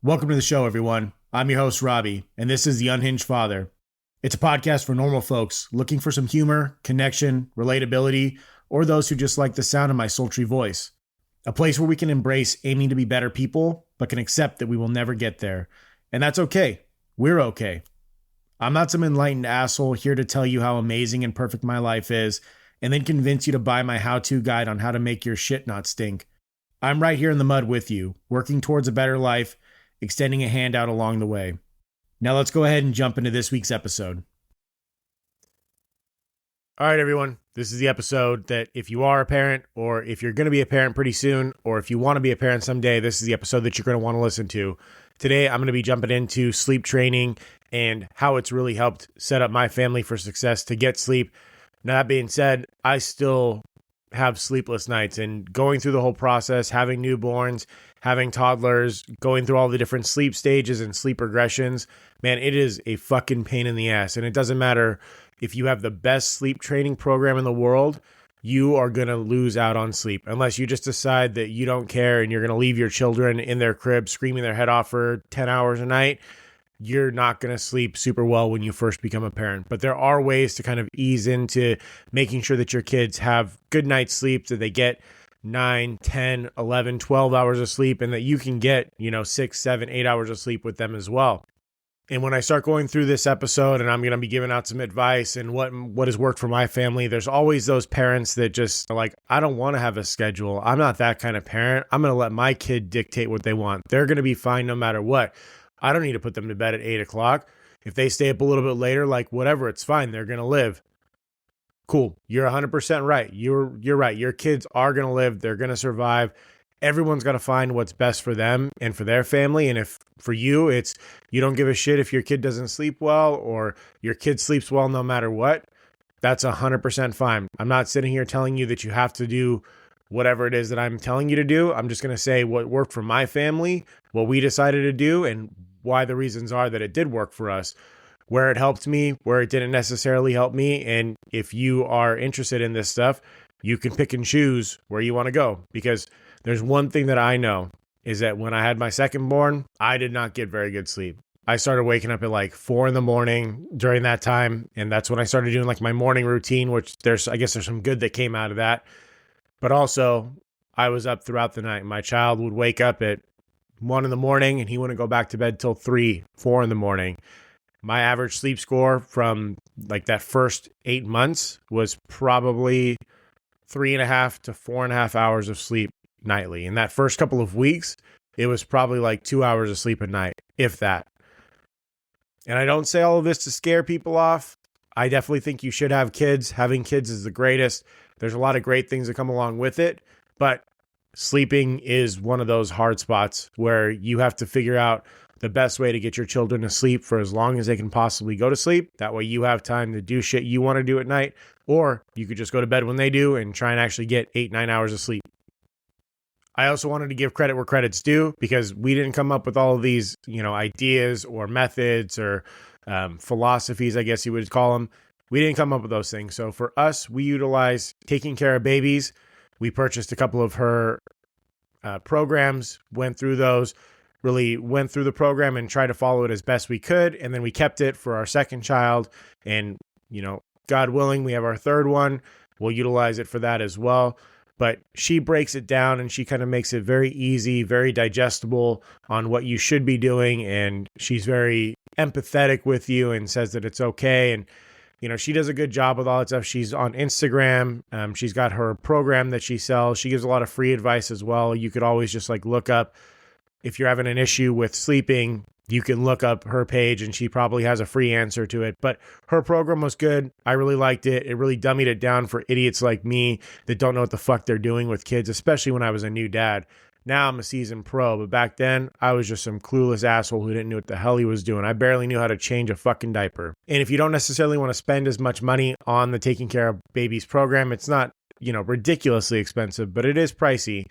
Welcome to the show, everyone. I'm your host, Robbie, and this is The Unhinged Father. It's a podcast for normal folks looking for some humor, connection, relatability, or those who just like the sound of my sultry voice. A place where we can embrace aiming to be better people, but can accept that we will never get there. And that's okay. We're okay. I'm not some enlightened asshole here to tell you how amazing and perfect my life is, and then convince you to buy my how-to guide on how to make your shit not stink. I'm right here in the mud with you, working towards a better life, extending a hand out along the way. Now let's go ahead and jump into this week's episode. All right, everyone. This is the episode that if you are a parent, or if you're going to be a parent pretty soon, or if you want to be a parent someday, this is the episode that you're going to want to listen to. Today, I'm going to be jumping into sleep training and how it's really helped set up my family for success to get sleep. Now, that being said, I still have sleepless nights, and going through the whole process, having newborns, having toddlers, going through all the different sleep stages and sleep regressions, man, it is a fucking pain in the ass. And it doesn't matter if you have the best sleep training program in the world, you are going to lose out on sleep unless you just decide that you don't care and you're going to leave your children in their crib screaming their head off for 10 hours a night. You're not going to sleep super well when you first become a parent. But there are ways to kind of ease into making sure that your kids have good night's sleep, that they get 9, 10, 11, 12 hours of sleep, and that you can get, 6, 7, 8 hours of sleep with them as well. And when I start going through this episode and I'm going to be giving out some advice and what has worked for my family, there's always those parents that just are like, I don't want to have a schedule. I'm not that kind of parent. I'm going to let my kid dictate what they want. They're going to be fine no matter what. I don't need to put them to bed at 8 o'clock. If they stay up a little bit later, like whatever, it's fine. They're going to live. Cool. You're 100% right. You're right. Your kids are going to live. They're going to survive. Everyone's got to find what's best for them and for their family. And if for you, it's you don't give a shit if your kid doesn't sleep well or your kid sleeps well no matter what, that's 100% fine. I'm not sitting here telling you that you have to do whatever it is that I'm telling you to do. I'm just going to say what worked for my family, what we decided to do, and why the reasons are that it did work for us, where it helped me, where it didn't necessarily help me. And if you are interested in this stuff, you can pick and choose where you want to go. Because there's one thing that I know is that when I had my second born, I did not get very good sleep. I started waking up at like 4 a.m. during that time. And that's when I started doing like my morning routine, which I guess there's some good that came out of that. But also I was up throughout the night. My child would wake up at 1 a.m. and he wouldn't go back to bed till 3, 4 a.m. My average sleep score from like that first 8 months was probably 3.5 to 4.5 hours of sleep nightly. In that first couple of weeks, it was probably like 2 hours of sleep a night, if that. And I don't say all of this to scare people off. I definitely think you should have kids. Having kids is the greatest. There's a lot of great things that come along with it, but sleeping is one of those hard spots where you have to figure out the best way to get your children to sleep for as long as they can possibly go to sleep. That way you have time to do shit you want to do at night, or you could just go to bed when they do and try and actually get 8, 9 hours of sleep. I also wanted to give credit where credit's due because we didn't come up with all of these, ideas or methods or philosophies, I guess you would call them. We didn't come up with those things. So for us, we utilize Taking Care of Babies. We purchased a couple of her programs, went through those, really went through the program and tried to follow it as best we could. And then we kept it for our second child. And, God willing, we have our third one. We'll utilize it for that as well. But she breaks it down and she kind of makes it very easy, very digestible on what you should be doing. And she's very empathetic with you and says that it's okay. And, she does a good job with all that stuff. She's on Instagram. She's got her program that she sells. She gives a lot of free advice as well. You could always just look up if you're having an issue with sleeping, you can look up her page and she probably has a free answer to it. But her program was good. I really liked it. It really dummied it down for idiots like me that don't know what the fuck they're doing with kids, especially when I was a new dad. Now I'm a seasoned pro, but back then I was just some clueless asshole who didn't know what the hell he was doing. I barely knew how to change a fucking diaper. And if you don't necessarily want to spend as much money on the Taking Care of Babies program, it's not, ridiculously expensive, but it is pricey.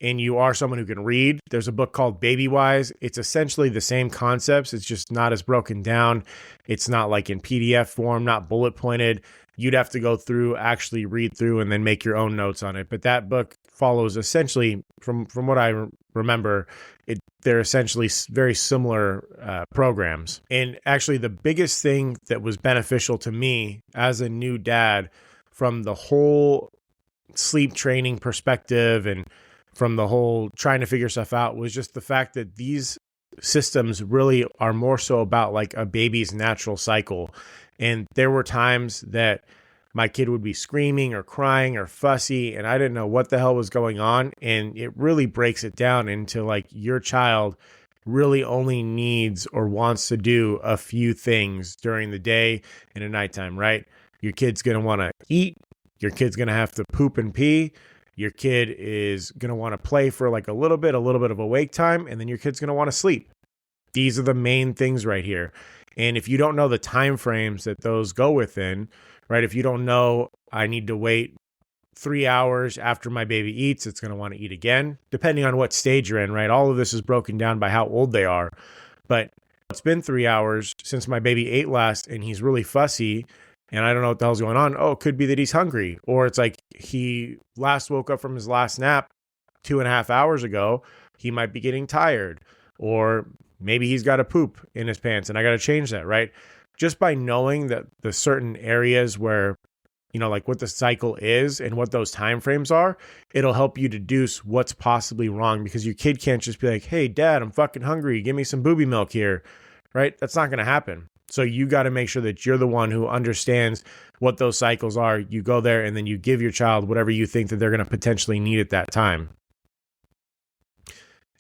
And you are someone who can read, there's a book called Baby Wise. It's essentially the same concepts. It's just not as broken down. It's not like in PDF form, not bullet pointed. You'd have to go through, actually read through, and then make your own notes on it. But that book follows essentially, from what I remember, they're essentially very similar programs. And actually, the biggest thing that was beneficial to me as a new dad from the whole sleep training perspective and from the whole trying to figure stuff out was just the fact that these systems really are more so about like a baby's natural cycle. And there were times that my kid would be screaming or crying or fussy, and I didn't know what the hell was going on. And it really breaks it down into like your child really only needs or wants to do a few things during the day and at nighttime, right? Your kid's going to want to eat. Your kid's going to have to poop and pee. Your kid is going to want to play for like a little bit of awake time, and then your kid's going to want to sleep. These are the main things right here. And if you don't know the time frames that those go within, right? If you don't know, I need to wait 3 hours after my baby eats, it's going to want to eat again, depending on what stage you're in, right? All of this is broken down by how old they are. But it's been 3 hours since my baby ate last, and he's really fussy, and I don't know what the hell's going on. Oh, it could be that he's hungry. Or it's like he last woke up from his last nap 2.5 hours ago. He might be getting tired. Or maybe he's got a poop in his pants and I got to change that, right? Just by knowing that the certain areas where, you know, like what the cycle is and what those time frames are, it'll help you deduce what's possibly wrong, because your kid can't just be like, hey, dad, I'm fucking hungry. Give me some booby milk here, right? That's not going to happen. So you got to make sure that you're the one who understands what those cycles are. You go there and then you give your child whatever you think that they're going to potentially need at that time.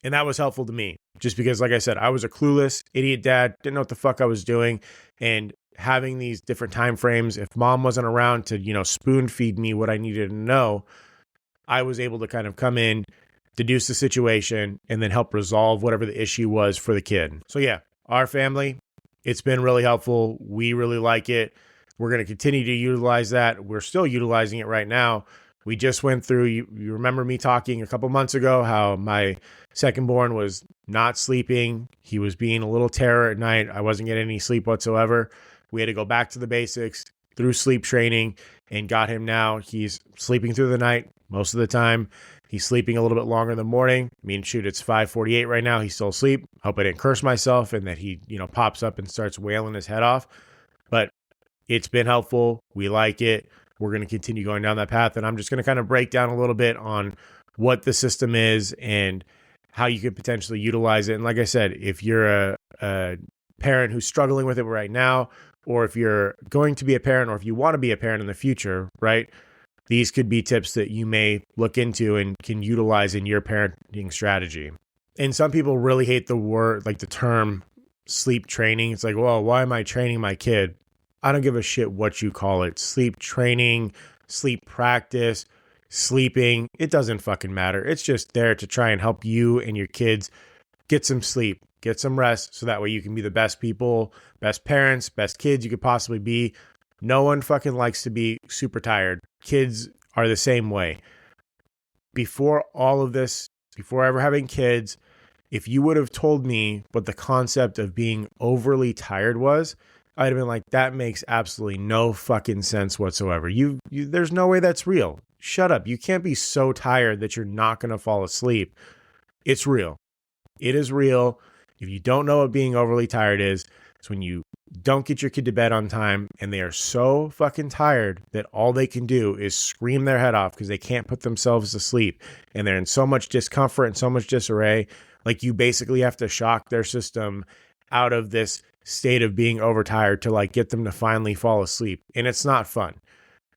And that was helpful to me just because, like I said, I was a clueless idiot dad, didn't know what the fuck I was doing. And having these different time frames, if mom wasn't around to, you know, spoon feed me what I needed to know, I was able to kind of come in, deduce the situation, and then help resolve whatever the issue was for the kid. So yeah, our family, it's been really helpful. We really like it. We're going to continue to utilize that. We're still utilizing it right now. We just went through, you remember me talking a couple months ago how my second born was not sleeping. He was being a little terror at night. I wasn't getting any sleep whatsoever. We had to go back to the basics through sleep training and got him now. He's sleeping through the night most of the time. He's sleeping a little bit longer in the morning. I mean, shoot, it's 5:48 right now. He's still asleep. Hope I didn't curse myself and that he, you know, pops up and starts wailing his head off. But it's been helpful. We like it. We're going to continue going down that path. And I'm just going to kind of break down a little bit on what the system is and how you could potentially utilize it. And like I said, if you're a parent who's struggling with it right now, or if you're going to be a parent, or if you want to be a parent in the future, right? These could be tips that you may look into and can utilize in your parenting strategy. And some people really hate the word, like the term sleep training. It's like, well, why am I training my kid? I don't give a shit what you call it. Sleep training, sleep practice, sleeping. It doesn't fucking matter. It's just there to try and help you and your kids get some sleep, get some rest, so that way you can be the best people, best parents, best kids you could possibly be. No one fucking likes to be super tired. Kids are the same way. Before all of this, before ever having kids, if you would have told me what the concept of being overly tired was, I'd have been like, that makes absolutely no fucking sense whatsoever. There's no way that's real. Shut up. You can't be so tired that you're not going to fall asleep. It's real. It is real. If you don't know what being overly tired is, it's when you don't get your kid to bed on time and they are so fucking tired that all they can do is scream their head off because they can't put themselves to sleep. And they're in so much discomfort and so much disarray. Like, you basically have to shock their system out of this state of being overtired to like get them to finally fall asleep. And it's not fun.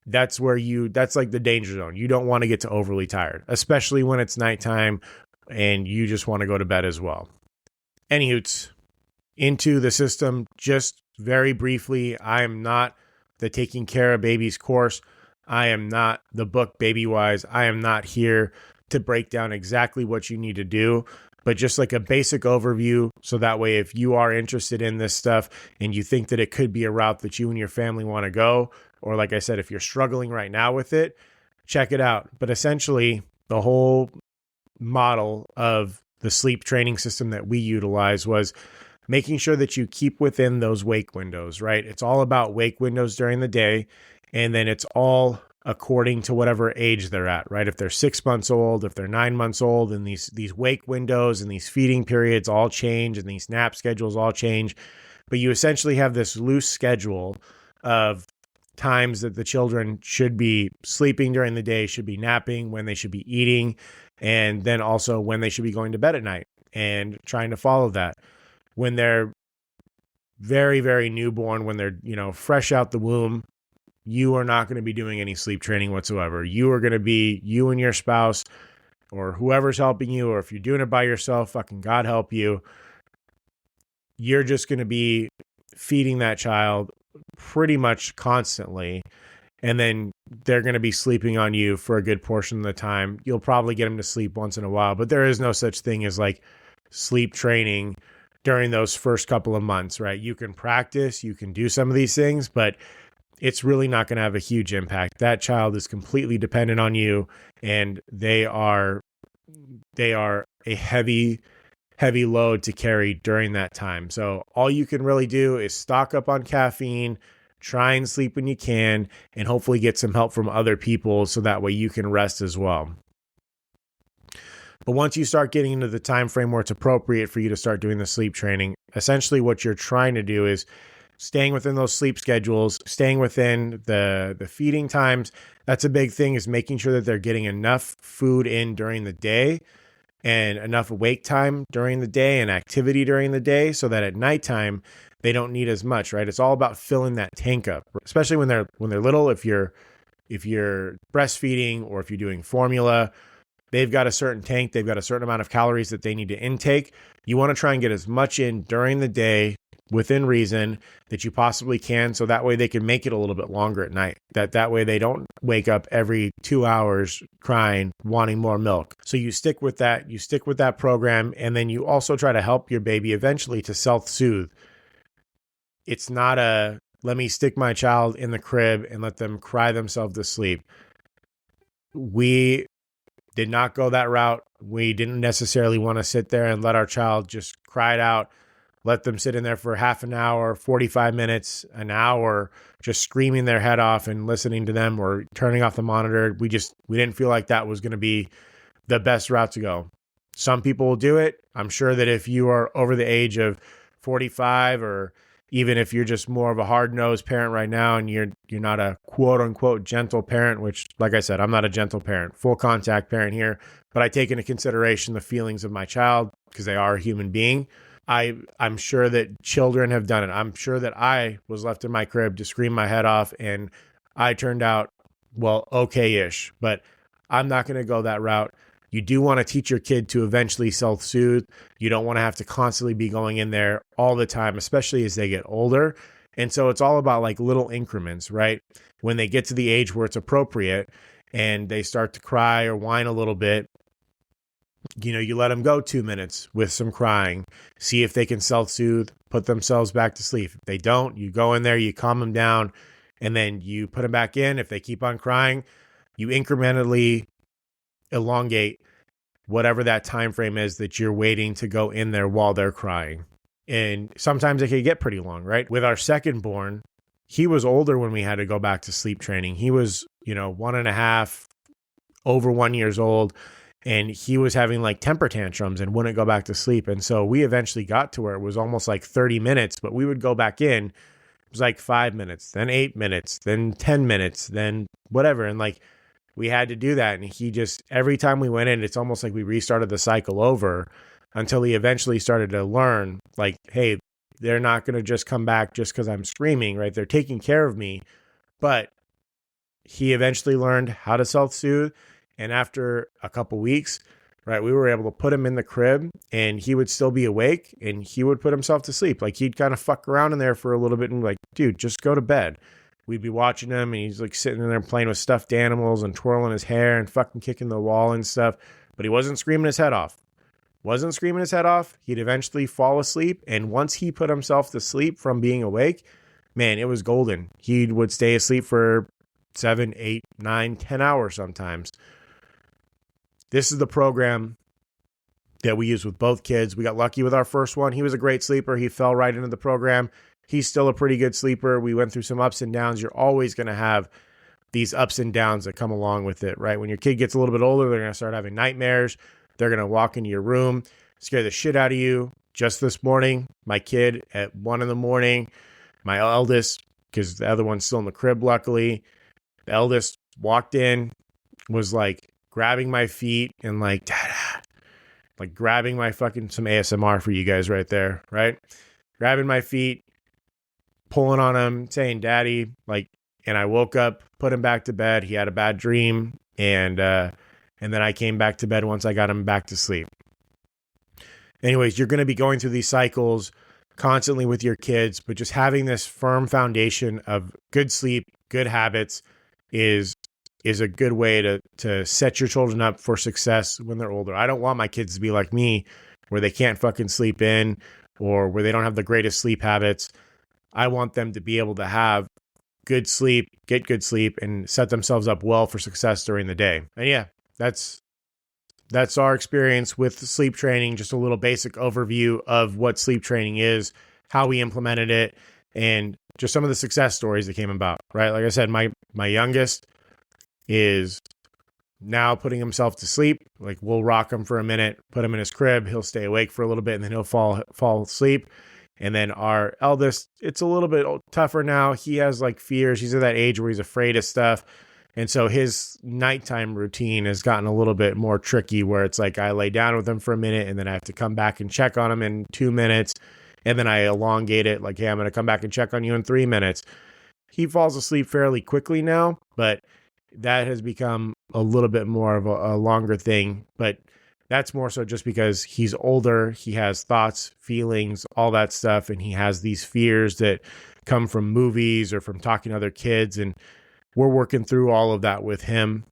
That's like the danger zone. You don't want to get to overly tired, especially when it's nighttime and you just want to go to bed as well. Anywho, into the system, just very briefly, I am not the taking care of babies course. I am not the book Baby Wise. I am not here to break down exactly what you need to do, but just like a basic overview. So that way, if you are interested in this stuff and you think that it could be a route that you and your family want to go, or like I said, if you're struggling right now with it, check it out. But essentially, the whole model of the sleep training system that we utilize was making sure that you keep within those wake windows, right? It's all about wake windows during the day. And then it's all according to whatever age they're at, right? If they're 6 months old, if they're 9 months old, and these wake windows and these feeding periods all change and these nap schedules all change. But you essentially have this loose schedule of times that the children should be sleeping during the day, should be napping, when they should be eating, and then also when they should be going to bed at night, and trying to follow that. When they're very, very newborn, when they're, fresh out the womb, you are not going to be doing any sleep training whatsoever. You are going to be, you and your spouse or whoever's helping you, or if you're doing it by yourself, fucking God help you. You're just going to be feeding that child pretty much constantly. And then they're going to be sleeping on you for a good portion of the time. You'll probably get them to sleep once in a while, but there is no such thing as like sleep training during those first couple of months, right? You can practice, you can do some of these things, but it's really not going to have a huge impact. That child is completely dependent on you, and they are a heavy load to carry during that time. So all you can really do is stock up on caffeine, try and sleep when you can, and hopefully get some help from other people so that way you can rest as well. But once you start getting into the time frame where it's appropriate for you to start doing the sleep training, essentially what you're trying to do is staying within those sleep schedules, staying within the feeding times. That's a big thing, is making sure that they're getting enough food in during the day and enough wake time during the day and activity during the day, so that at nighttime they don't need as much, right? It's all about filling that tank up, especially when they're little. If you're breastfeeding or if you're doing formula, they've got a certain tank, they've got a certain amount of calories that they need to intake. You want to try and get as much in during the day within reason that you possibly can, so that way they can make it a little bit longer at night. That way they don't wake up every 2 hours crying, wanting more milk. So you stick with that program, and then you also try to help your baby eventually to self-soothe. It's not a, let me stick my child in the crib and let them cry themselves to sleep. We did not go that route. We didn't necessarily want to sit there and let our child just cry it out, let them sit in there for half an hour, 45 minutes, an hour, just screaming their head off and listening to them or turning off the monitor. We didn't feel like that was going to be the best route to go. Some people will do it. I'm sure that if you are over the age of 45, or even if you're just more of a hard-nosed parent right now and you're not a quote-unquote gentle parent, which, like I said, I'm not a gentle parent, full contact parent here, but I take into consideration the feelings of my child because they are a human being. I'm sure that children have done it. I'm sure that I was left in my crib to scream my head off, and I turned out, well, okay-ish, but I'm not going to go that route. You do want to teach your kid to eventually self-soothe. You don't want to have to constantly be going in there all the time, especially as they get older. And so it's all about like little increments, right? When they get to the age where it's appropriate and they start to cry or whine a little bit, you let them go 2 minutes with some crying, see if they can self-soothe, put themselves back to sleep. If they don't, you go in there, you calm them down, and then you put them back in. If they keep on crying, you incrementally elongate whatever that time frame is that you're waiting to go in there while they're crying. And sometimes it can get pretty long, right? With our second born, he was older when we had to go back to sleep training. He was, 1.5, over 1 years old. And he was having like temper tantrums and wouldn't go back to sleep. And so we eventually got to where it was almost like 30 minutes, but we would go back in. It was like 5 minutes, then 8 minutes, then 10 minutes, then whatever. And like, we had to do that. And he just, every time we went in, it's almost like we restarted the cycle over until he eventually started to learn, like, hey, they're not going to just come back just because I'm screaming, right? They're taking care of me. But he eventually learned how to self-soothe. And after a couple weeks, right, we were able to put him in the crib and he would still be awake and he would put himself to sleep. Like he'd kind of fuck around in there for a little bit and like, dude, just go to bed. We'd be watching him and he's like sitting in there playing with stuffed animals and twirling his hair and fucking kicking the wall and stuff. But he wasn't screaming his head off. He'd eventually fall asleep. And once he put himself to sleep from being awake, man, it was golden. He would stay asleep for 7, 8, 9, 10 hours sometimes. This is the program that we use with both kids. We got lucky with our first one. He was a great sleeper. He fell right into the program. He's still a pretty good sleeper. We went through some ups and downs. You're always going to have these ups and downs that come along with it, right? When your kid gets a little bit older, they're going to start having nightmares. They're going to walk into your room, scare the shit out of you. Just this morning, my kid at 1 a.m, my eldest, because the other one's still in the crib, luckily, the eldest walked in, was like grabbing my feet and like, Dada, like grabbing my fucking, some ASMR for you guys right there, right? Grabbing my feet, pulling on him, saying, Daddy, like, and I woke up, put him back to bed. He had a bad dream. And then I came back to bed once I got him back to sleep. Anyways, you're going to be going through these cycles constantly with your kids, but just having this firm foundation of good sleep, good habits is a good way to set your children up for success when they're older. I don't want my kids to be like me, where they can't fucking sleep in or where they don't have the greatest sleep habits. I want them to be able to have good sleep, get good sleep, and set themselves up well for success during the day. And yeah, that's our experience with sleep training. Just a little basic overview of what sleep training is, how we implemented it, and just some of the success stories that came about, right? Like I said, my youngest is now putting himself to sleep. Like, we'll rock him for a minute, put him in his crib. He'll stay awake for a little bit, and then he'll fall asleep. And then our eldest, it's a little bit tougher now. He has like fears. He's at that age where he's afraid of stuff. And so his nighttime routine has gotten a little bit more tricky, where it's like I lay down with him for a minute and then I have to come back and check on him in 2 minutes. And then I elongate it like, hey, I'm going to come back and check on you in 3 minutes. He falls asleep fairly quickly now, but that has become a little bit more of a longer thing. But that's more so just because he's older, he has thoughts, feelings, all that stuff, and he has these fears that come from movies or from talking to other kids, and we're working through all of that with him.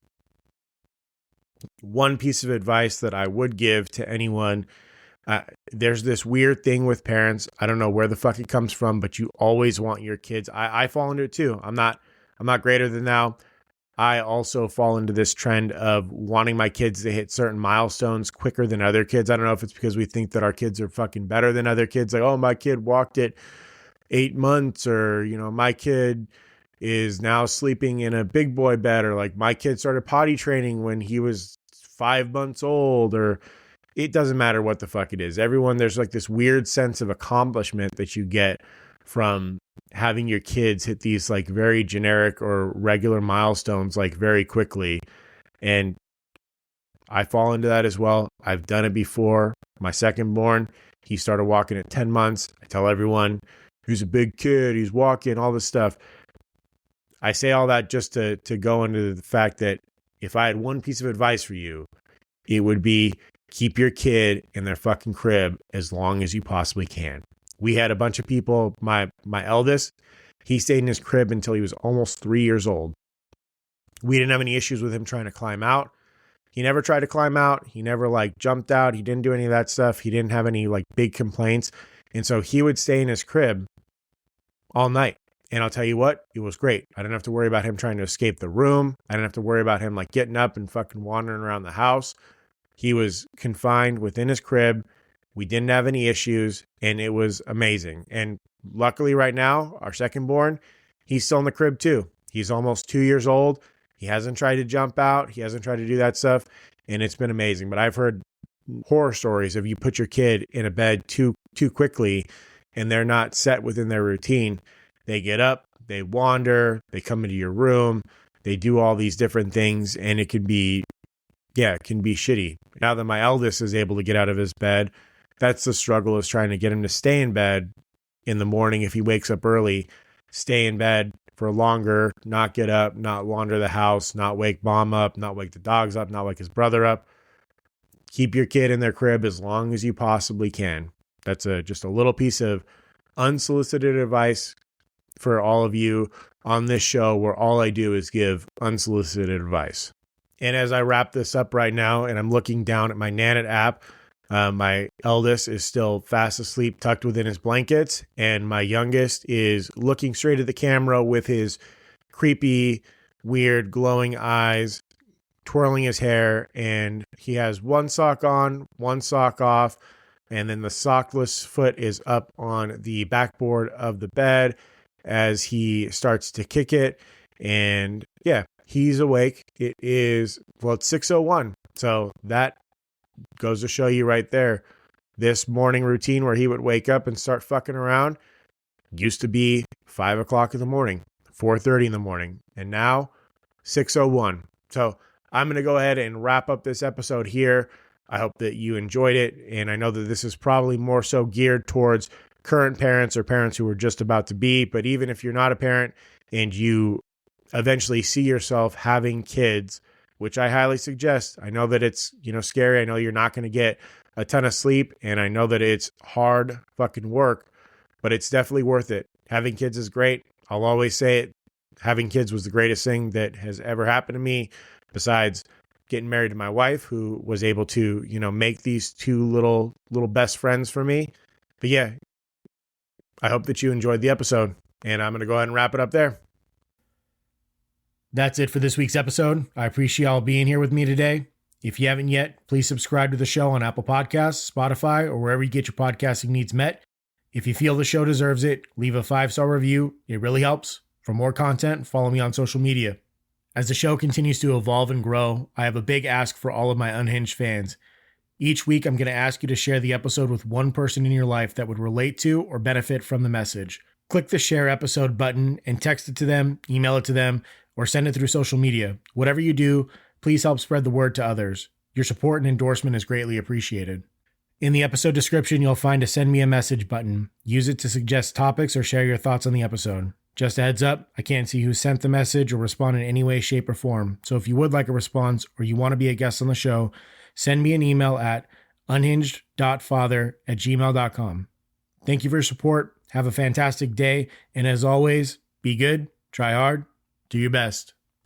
One piece of advice that I would give to anyone, there's this weird thing with parents. I don't know where the fuck it comes from, but you always want your kids. I fall into it too. I'm not greater than thou. I also fall into this trend of wanting my kids to hit certain milestones quicker than other kids. I don't know if it's because we think that our kids are fucking better than other kids. Like, oh, my kid walked at 8 months, or, you know, my kid is now sleeping in a big boy bed, or like my kid started potty training when he was 5 months old, or it doesn't matter what the fuck it is. Everyone, there's like this weird sense of accomplishment that you get from having your kids hit these like very generic or regular milestones like very quickly. And I fall into that as well. I've done it before. My second born, he started walking at 10 months. I tell everyone, he's a big kid, he's walking, all this stuff. I say all that just to go into the fact that if I had one piece of advice for you, it would be keep your kid in their fucking crib as long as you possibly can. We had a bunch of people, my eldest, he stayed in his crib until he was almost 3 years old. We didn't have any issues with him trying to climb out. He never tried to climb out. He never like jumped out. He didn't do any of that stuff. He didn't have any like big complaints. And so he would stay in his crib all night. And I'll tell you what, it was great. I didn't have to worry about him trying to escape the room. I didn't have to worry about him like getting up and fucking wandering around the house. He was confined within his crib. We didn't have any issues, and it was amazing. And luckily right now, our second born, he's still in the crib too. He's almost 2 years old. He hasn't tried to jump out. He hasn't tried to do that stuff, and it's been amazing. But I've heard horror stories of you put your kid in a bed too quickly, and they're not set within their routine. They get up, they wander, they come into your room, they do all these different things, and it can be shitty. Now that my eldest is able to get out of his bed, that's the struggle, is trying to get him to stay in bed in the morning if he wakes up early, stay in bed for longer, not get up, not wander the house, not wake mom up, not wake the dogs up, not wake his brother up. Keep your kid in their crib as long as you possibly can. That's just a little piece of unsolicited advice for all of you on this show, where all I do is give unsolicited advice. And as I wrap this up right now, and I'm looking down at my Nanit app, my eldest is still fast asleep, tucked within his blankets, and my youngest is looking straight at the camera with his creepy, weird, glowing eyes, twirling his hair, and he has one sock on, one sock off, and then the sockless foot is up on the backboard of the bed as he starts to kick it. And yeah, he's awake. It's 6:01. So that goes to show you right there. This morning routine where he would wake up and start fucking around used to be 5 o'clock in the morning, 4:30 in the morning, and now 6:01. So I'm going to go ahead and wrap up this episode here. I hope that you enjoyed it. And I know that this is probably more so geared towards current parents or parents who are just about to be. But even if you're not a parent and you eventually see yourself having kids, which I highly suggest, I know that it's, scary. I know you're not going to get a ton of sleep, and I know that it's hard fucking work, but it's definitely worth it. Having kids is great. I'll always say it. Having kids was the greatest thing that has ever happened to me, besides getting married to my wife, who was able to, make these two little best friends for me. But yeah, I hope that you enjoyed the episode, and I'm going to go ahead and wrap it up there. That's it for this week's episode. I appreciate y'all being here with me today. If you haven't yet, please subscribe to the show on Apple Podcasts, Spotify, or wherever you get your podcasting needs met. If you feel the show deserves it, leave a 5-star review. It really helps. For more content, follow me on social media. As the show continues to evolve and grow, I have a big ask for all of my Unhinged fans. Each week, I'm going to ask you to share the episode with one person in your life that would relate to or benefit from the message. Click the share episode button and text it to them, email it to them, or send it through social media. Whatever you do, please help spread the word to others. Your support and endorsement is greatly appreciated. In the episode description, you'll find a send me a message button. Use it to suggest topics or share your thoughts on the episode. Just a heads up, I can't see who sent the message or respond in any way, shape, or form. So if you would like a response or you want to be a guest on the show, send me an email at unhinged.father@gmail.com. Thank you for your support. Have a fantastic day. And as always, be good, try hard, do your best.